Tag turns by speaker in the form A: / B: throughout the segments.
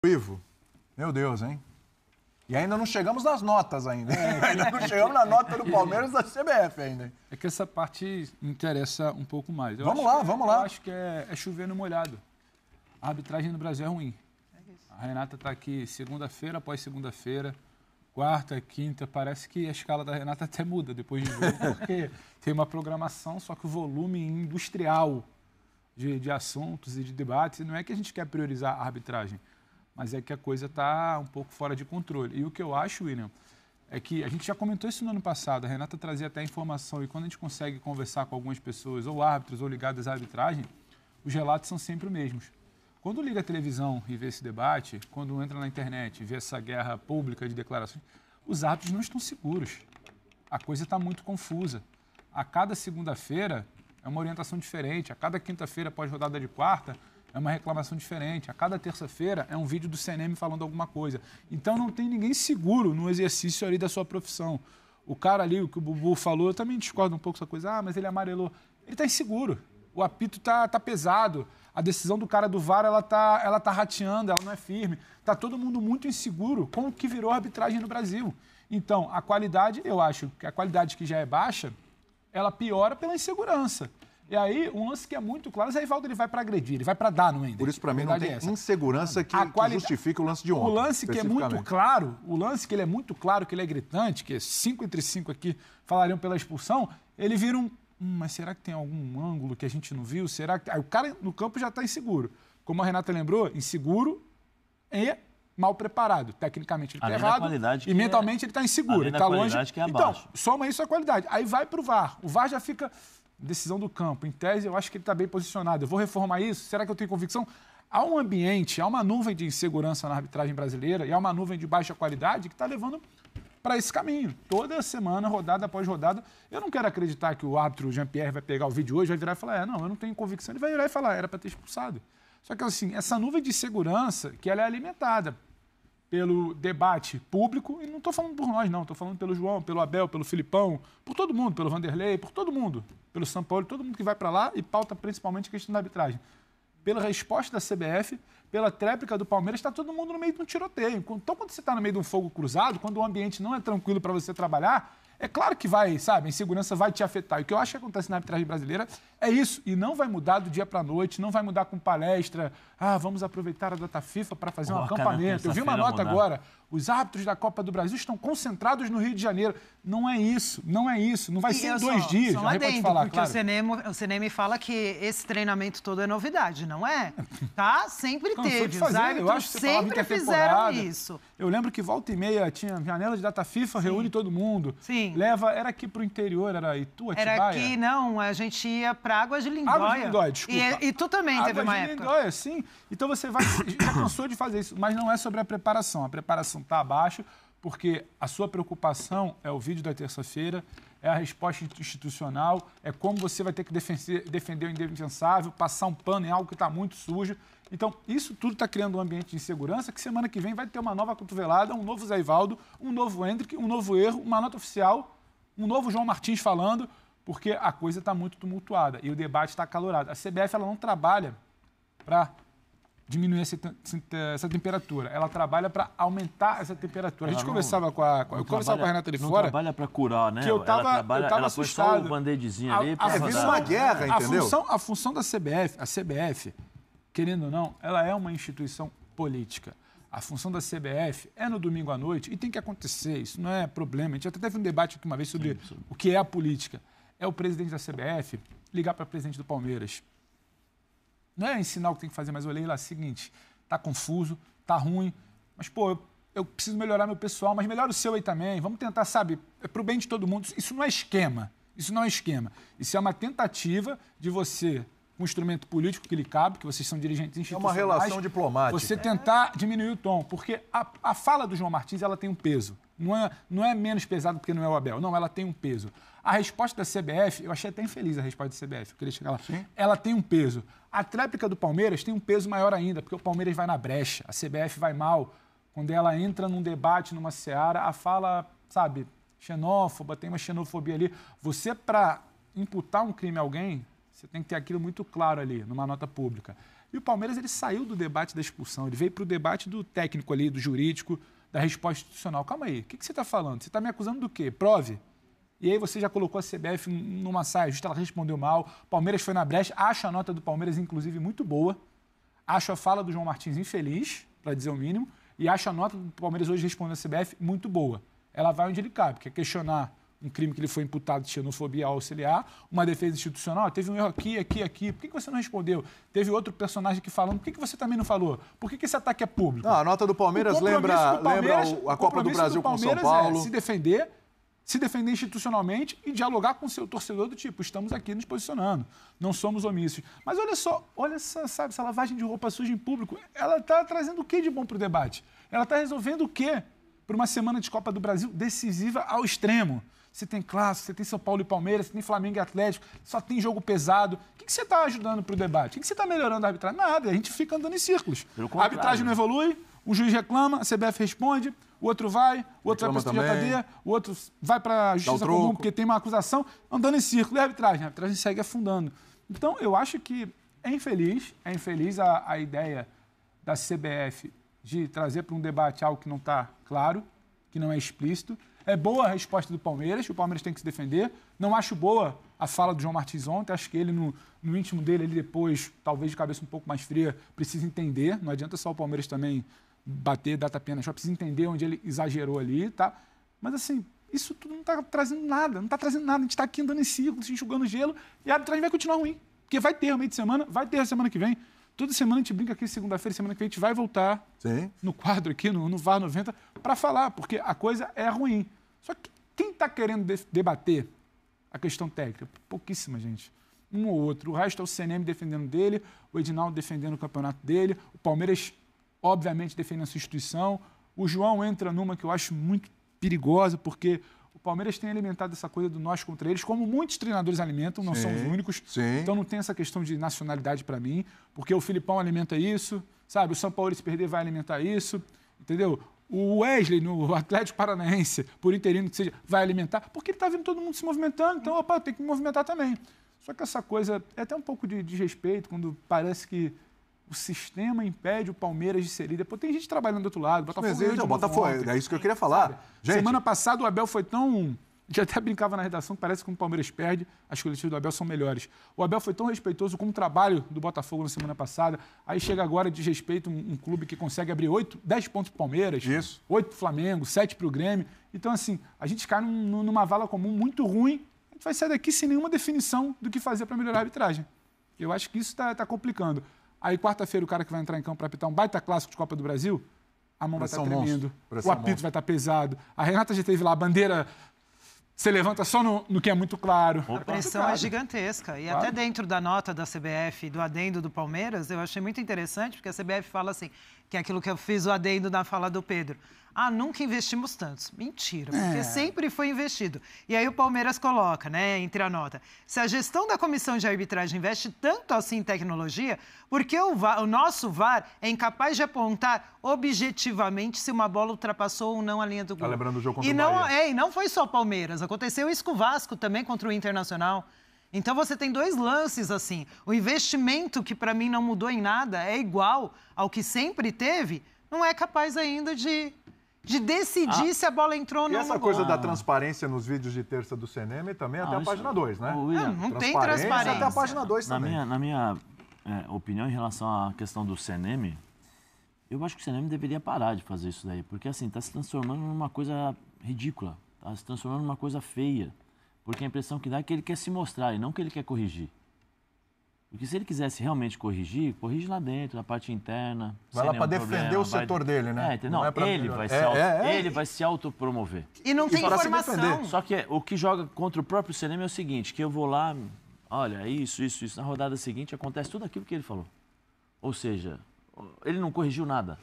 A: Ivo, meu Deus, hein? E ainda não chegamos nas notas ainda. Ainda não chegamos na nota do Palmeiras da CBF ainda.
B: É que essa parte me interessa um pouco mais.
A: Vamos lá.
B: Eu acho que é chover no molhado. A arbitragem no Brasil é ruim. A Renata está aqui segunda-feira após segunda-feira, quarta, quinta. Parece que a escala da Renata até muda depois de jogo, porque tem uma programação, só que o volume industrial de assuntos e de debates. Não é que a gente quer priorizar a arbitragem, mas é que a coisa está um pouco fora de controle. E o que eu acho, William, é que a gente já comentou isso no ano passado, a Renata trazia até informação, e quando a gente consegue conversar com algumas pessoas, ou árbitros, ou ligadas à arbitragem, os relatos são sempre os mesmos. Quando liga a televisão e vê esse debate, quando entra na internet e vê essa guerra pública de declarações, os árbitros não estão seguros. A coisa está muito confusa. A cada segunda-feira é uma orientação diferente, a cada quinta-feira após rodada de quarta, é uma reclamação diferente. A cada terça-feira é um vídeo do CNM falando alguma coisa. Então não tem ninguém seguro no exercício ali da sua profissão. O cara ali, o que o Bubu falou, eu também discordo um pouco dessa coisa. Ah, mas ele amarelou. Ele está inseguro. O apito tá pesado. A decisão do cara do VAR, ela tá rateando, ela não é firme. Tá todo mundo muito inseguro com o que virou a arbitragem no Brasil. Então, a qualidade, eu acho que a qualidade que já é baixa, ela piora pela insegurança. E aí, um lance que é muito claro, o Zé Rivaldo ele vai para agredir, ele vai para dar no Ender.
A: Por isso, para mim, não tem insegurança que justifica o lance de ontem.
B: O lance que é muito claro, o lance que ele é muito claro, que ele é gritante, que é 5 entre 5 aqui falariam pela expulsão, ele vira um... mas será que tem algum ângulo que a gente não viu? Será que... Aí o cara no campo já está inseguro. Como a Renata lembrou, inseguro e mal preparado. Tecnicamente ele está errado e mentalmente ele está inseguro. Ele está longe. Então, soma isso à qualidade. Aí vai para o VAR. O VAR já fica... Decisão do campo. Em tese, eu acho que ele está bem posicionado. Eu vou reformar isso? Será que eu tenho convicção? Há um ambiente, há uma nuvem de insegurança na arbitragem brasileira e há uma nuvem de baixa qualidade que está levando para esse caminho. Toda semana, rodada após rodada. Eu não quero acreditar que o árbitro Jean-Pierre vai pegar o vídeo hoje, vai virar e falar, não, eu não tenho convicção. Ele vai virar e falar, era para ter expulsado. Só que, assim, essa nuvem de segurança que ela é alimentada pelo debate público, e não estou falando por nós, não, estou falando pelo João, pelo Abel, pelo Filipão, por todo mundo, pelo Vanderlei, por todo mundo, pelo São Paulo, todo mundo que vai para lá e pauta principalmente a questão da arbitragem. Pela resposta da CBF, pela tréplica do Palmeiras, está todo mundo no meio de um tiroteio. Então, quando você está no meio de um fogo cruzado, quando o ambiente não é tranquilo para você trabalhar, é claro que vai, sabe, a insegurança vai te afetar. E o que eu acho que acontece na arbitragem brasileira é isso. E não vai mudar do dia para a noite, não vai mudar com palestra. Ah, vamos aproveitar a data FIFA para fazer um acampamento. Eu vi uma nota agora. Os árbitros da Copa do Brasil estão concentrados no Rio de Janeiro. Não é isso, não é isso. Não vai ser em 2 dias.
C: Só pode falar, porque claro. O CNM fala que esse treinamento todo é novidade, não é? Tá? Sempre teve. Os árbitros sempre fizeram isso.
B: Eu lembro que volta e meia tinha janela de data FIFA, reúne todo mundo.
C: Sim.
B: Leva, era aqui pro interior, era Itu, Atibaia?
C: Era aqui, não, a gente ia pra Águas de Lindóia.
B: Águas de Lindóia, desculpa.
C: E tu também teve uma época.
B: Águas de Lindóia, sim. Então você já cansou de fazer isso, mas não é sobre a preparação. A preparação está abaixo, porque a sua preocupação é o vídeo da terça-feira, é a resposta institucional, é como você vai ter que defender o indefensável, passar um pano em algo que está muito sujo. Então, isso tudo está criando um ambiente de insegurança que semana que vem vai ter uma nova cotovelada, um novo Zé Rivaldo, um novo Hendrick, um novo erro, uma nota oficial, um novo João Martins falando, porque a coisa está muito tumultuada e o debate está acalorado. A CBF ela não trabalha para diminuir essa temperatura, ela trabalha para aumentar essa temperatura. A gente conversava com a Renata ali fora.
D: Não trabalha para curar, né?
B: Que eu tava assustado.
D: Põe só o band-aidzinho ali para
A: fazer uma guerra, entendeu?
B: A função da CBF, querendo ou não, ela é uma instituição política. A função da CBF é no domingo à noite e tem que acontecer, isso não é problema. A gente até teve um debate aqui uma vez sobre o que é a política. É o presidente da CBF ligar para o presidente do Palmeiras. Não é ensinar o que tem que fazer, mas eu olhei lá, seguinte, tá confuso, tá ruim, mas, pô, eu preciso melhorar meu pessoal, mas melhora o seu aí também, vamos tentar, sabe, é pro bem de todo mundo. Isso não é esquema, isso é uma tentativa de você, um instrumento político que lhe cabe, que vocês são dirigentes institucionais.
A: É uma relação diplomática.
B: Você tentar diminuir o tom, porque a fala do João Martins, ela tem um peso. Não é menos pesado porque não é o Abel, não, ela tem um peso. A resposta da CBF, eu achei até infeliz a resposta da CBF, eu queria chegar lá. Sim. Ela tem um peso. A tréplica do Palmeiras tem um peso maior ainda, porque o Palmeiras vai na brecha, a CBF vai mal. Quando ela entra num debate, numa seara, a fala, sabe, xenófoba, tem uma xenofobia ali. Você, para imputar um crime a alguém, você tem que ter aquilo muito claro ali, numa nota pública. E o Palmeiras, ele saiu do debate da expulsão, ele veio para o debate do técnico ali, do jurídico, da resposta institucional. Calma aí, o que você está falando? Você está me acusando do quê? Prove. E aí você já colocou a CBF numa saia justa, ela respondeu mal. O Palmeiras foi na brecha. Acho a nota do Palmeiras, inclusive, muito boa. Acho a fala do João Martins infeliz, para dizer o mínimo. E acho a nota do Palmeiras hoje respondendo a CBF muito boa. Ela vai onde ele cabe, que é questionar um crime que ele foi imputado de xenofobia ao auxiliar, uma defesa institucional, teve um erro aqui. Por que você não respondeu? Teve outro personagem aqui falando, por que você também não falou? Por que esse ataque é público?
A: Não, a nota do Palmeiras lembra a Copa do Brasil com o São Paulo.
B: Se defender institucionalmente e dialogar com o seu torcedor do tipo, estamos aqui nos posicionando, não somos omissos. Mas olha essa lavagem de roupa suja em público, ela está trazendo o que de bom para o debate? Ela está resolvendo o quê para uma semana de Copa do Brasil decisiva ao extremo? Você tem Clássico, você tem São Paulo e Palmeiras, você tem Flamengo e Atlético, só tem jogo pesado. O que você está ajudando para o debate? O que você está melhorando a arbitragem? Nada, a gente fica andando em círculos. A arbitragem não evolui, um juiz reclama, a CBF responde, o outro vai, o outro vai para o STJD, o outro vai para a Justiça Comum porque tem uma acusação, andando em círculo. E a arbitragem segue afundando. Então, eu acho que é infeliz a ideia da CBF de trazer para um debate algo que não está claro, que não é explícito. É boa a resposta do Palmeiras, o Palmeiras tem que se defender. Não acho boa a fala do João Martins ontem, acho que ele, no íntimo dele, ele depois, talvez de cabeça um pouco mais fria, precisa entender. Não adianta só o Palmeiras também bater, dar tapinha na chapa, precisa entender onde ele exagerou ali, tá? Mas assim, isso tudo não está trazendo nada, A gente está aqui andando em círculos, enxugando gelo, e a arbitragem vai continuar ruim. Porque vai ter meio de semana, vai ter a semana que vem. Toda semana a gente brinca aqui, segunda-feira, semana que vem a gente vai voltar no quadro aqui, no VAR 90, para falar, porque a coisa é ruim. Só que quem está querendo debater a questão técnica? Pouquíssima gente. Um ou outro. O resto é o CNM defendendo dele, o Edinaldo defendendo o campeonato dele, o Palmeiras, obviamente, defendendo a sua instituição. O João entra numa que eu acho muito perigosa, porque o Palmeiras tem alimentado essa coisa do nós contra eles, como muitos treinadores alimentam, não são os únicos. Então não tem essa questão de nacionalidade para mim, porque o Filipão alimenta isso, sabe? O São Paulo, se perder, vai alimentar isso, entendeu? O Wesley, no Atlético Paranaense, por interino que seja, vai alimentar, porque ele está vendo todo mundo se movimentando, então, opa, tem que me movimentar também. Só que essa coisa é até um pouco de desrespeito, quando parece que o sistema impede o Palmeiras de ser líder. Pô, tem gente trabalhando do outro lado.
A: Botafogo, é isso que eu queria falar.
B: Gente, semana passada o Abel foi tão... A gente até brincava na redação que parece que quando o Palmeiras perde, as coletivas do Abel são melhores. O Abel foi tão respeitoso com o trabalho do Botafogo na semana passada, aí chega agora de respeito um clube que consegue abrir 10 pontos para o Palmeiras, 8 para o Flamengo, 7 para o Grêmio. Então, assim, a gente cai numa vala comum muito ruim, a gente vai sair daqui sem nenhuma definição do que fazer para melhorar a arbitragem. Eu acho que isso está complicando. Aí, quarta-feira, o cara que vai entrar em campo para apitar um baita clássico de Copa do Brasil, a mão vai estar tremendo, o apito vai estar pesado. A Renata já teve lá a bandeira... Você levanta só no que é muito claro.
C: A pressão é gigantesca. E até dentro da nota da CBF, do adendo do Palmeiras, eu achei muito interessante, porque a CBF fala assim, que é aquilo que eu fiz o adendo na fala do Pedro. Nunca investimos tantos. Mentira, porque sempre foi investido. E aí o Palmeiras coloca, né, entre a nota, se a gestão da comissão de arbitragem investe tanto assim em tecnologia, porque o nosso VAR é incapaz de apontar objetivamente se uma bola ultrapassou ou não a linha do gol.
A: Tá lembrando o jogo contra o Bahia.
C: E não foi só o Palmeiras, aconteceu isso com o Vasco também contra o Internacional. Então você tem dois lances assim. O investimento, que para mim não mudou em nada, é igual ao que sempre teve, não é capaz ainda de decidir se a bola entrou ou não.
A: E essa coisa da transparência nos vídeos de terça do CNM também até a página 2, né?
C: Não tem transparência.
A: Até a página 2 também.
D: Na minha opinião em relação à questão do CNM, eu acho que o CNM deveria parar de fazer isso daí, porque assim, está se transformando numa coisa ridícula, está se transformando numa coisa feia, porque a impressão que dá é que ele quer se mostrar e não que ele quer corrigir. Porque se ele quisesse realmente corrigir, corrige lá dentro, na parte interna.
A: Vai lá para defender o setor dele, né?
D: Não, ele vai se autopromover.
C: E não tem informação.
D: Só que o que joga contra o próprio CNM é o seguinte, que eu vou lá, olha, isso. Na rodada seguinte acontece tudo aquilo que ele falou. Ou seja, ele não corrigiu nada.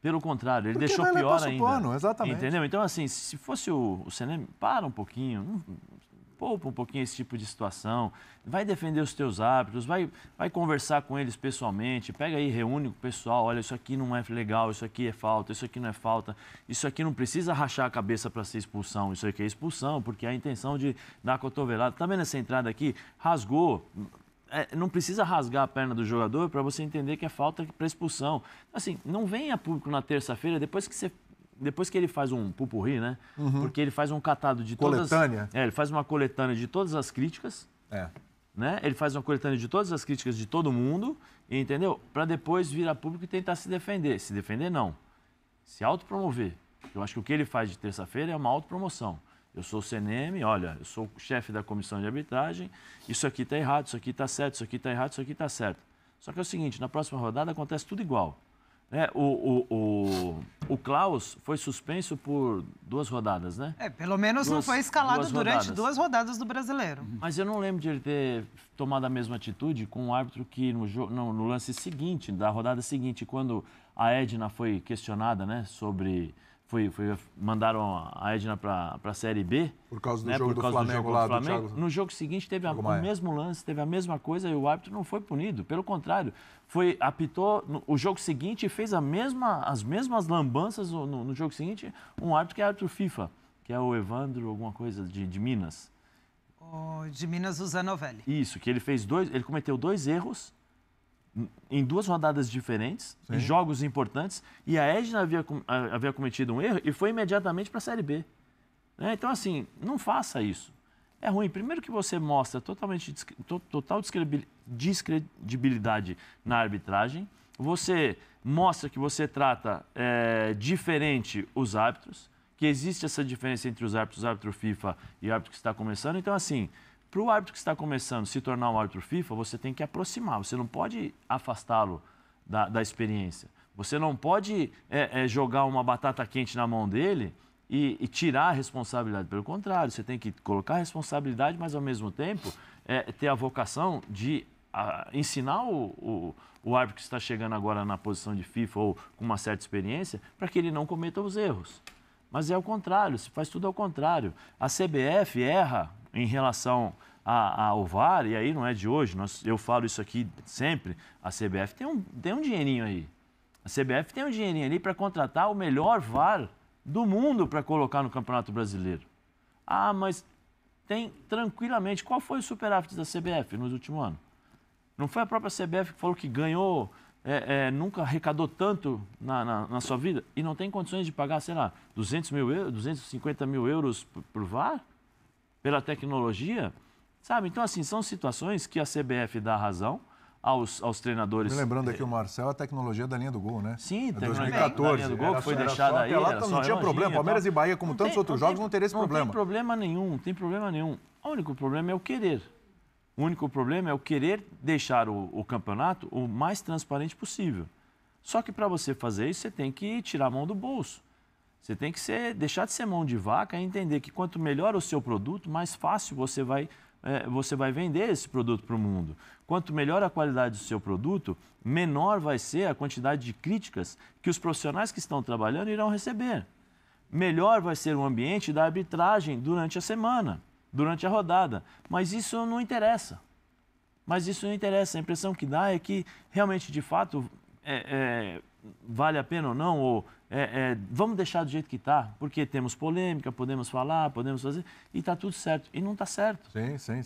D: Pelo contrário, ele deixou pior ainda.
A: Pano, exatamente.
D: Entendeu? Então, assim, se fosse o CNM, para um pouquinho, poupa um pouquinho esse tipo de situação, vai defender os teus árbitros, vai conversar com eles pessoalmente, pega aí, reúne com o pessoal, olha, isso aqui não é legal, isso aqui é falta, isso aqui não é falta, isso aqui não precisa rachar a cabeça para ser expulsão, isso aqui é expulsão, porque a intenção de dar cotovelada, tá vendo essa entrada aqui? Rasgou, não precisa rasgar a perna do jogador para você entender que é falta para expulsão. Assim, não venha público na terça-feira, depois que ele faz um pupurri, né? Porque ele faz um catado de todas...
A: Coletânea?
D: Ele faz uma coletânea de todas as críticas, né? Ele faz uma coletânea de todas as críticas de todo mundo, entendeu? Para depois vir a público e tentar se defender. Se defender, não. Se autopromover. Eu acho que o que ele faz de terça-feira é uma autopromoção. Eu sou o CNM, olha, eu sou o chefe da comissão de arbitragem, isso aqui está errado, isso aqui está certo, isso aqui está errado, isso aqui está certo. Só que é o seguinte, na próxima rodada acontece tudo igual. O Klaus foi suspenso por 2 rodadas, né?
C: Pelo menos não foi escalado durante 2 rodadas do Brasileiro.
D: Mas eu não lembro de ele ter tomado a mesma atitude com o árbitro que no lance seguinte, da rodada seguinte, quando a Edna foi questionada, né, sobre... mandaram a Edna para a Série B.
A: Por causa do jogo do Flamengo lá, do Thiago.
D: No jogo seguinte teve o mesmo lance, teve a mesma coisa e o árbitro não foi punido. Pelo contrário, apitou o jogo seguinte e fez as mesmas lambanças no jogo seguinte. Um árbitro que é árbitro FIFA, que é o Evandro, alguma coisa de Minas.
C: De Minas, o Zanovelli.
D: Isso, que ele cometeu 2 erros em 2 rodadas diferentes, em jogos importantes, e a Edna havia cometido um erro e foi imediatamente para a Série B. Então, assim, não faça isso. É ruim. Primeiro que você mostra total descredibilidade na arbitragem, você mostra que você trata diferente os árbitros, que existe essa diferença entre os árbitros, árbitro FIFA e o árbitro que está começando. Então, assim... Para o árbitro que está começando se tornar um árbitro FIFA, você tem que aproximar, você não pode afastá-lo da experiência. Você não pode jogar uma batata quente na mão dele e tirar a responsabilidade. Pelo contrário, você tem que colocar a responsabilidade, mas ao mesmo tempo ter a vocação de ensinar o árbitro que está chegando agora na posição de FIFA ou com uma certa experiência para que ele não cometa os erros. Mas é o contrário, se faz tudo ao contrário. A CBF erra em relação ao VAR, e aí não é de hoje, eu falo isso aqui sempre, a CBF tem um dinheirinho aí. A CBF tem um dinheirinho ali para contratar o melhor VAR do mundo para colocar no Campeonato Brasileiro. Mas tem tranquilamente. Qual foi o superávit da CBF nos últimos anos? Não foi a própria CBF que falou que ganhou, nunca arrecadou tanto na sua vida e não tem condições de pagar, sei lá, 200 mil euros, 250 mil euros por VAR? Pela tecnologia, sabe? Então, assim, são situações que a CBF dá razão aos treinadores.
A: Me lembrando aqui o Marcel, a tecnologia da linha do gol, né?
D: Sim,
A: a 2014. Da linha
D: do gol que foi deixada aí.
A: Não tinha problema. Palmeiras e Bahia, como tantos outros jogos, não teria esse problema.
D: Não tem problema nenhum. O único problema é o querer. O único problema é o querer deixar o campeonato o mais transparente possível. Só que para você fazer isso, você tem que tirar a mão do bolso. Você tem que deixar de ser mão de vaca e entender que quanto melhor o seu produto, mais fácil você vai vender esse produto para o mundo. Quanto melhor a qualidade do seu produto, menor vai ser a quantidade de críticas que os profissionais que estão trabalhando irão receber. Melhor vai ser o ambiente da arbitragem durante a semana, durante a rodada. Mas isso não interessa. A impressão que dá é que realmente, de fato, vale a pena ou não, ou vamos deixar do jeito que está, porque temos polêmica, podemos falar, podemos fazer, e está tudo certo. E não está certo.
A: Sim.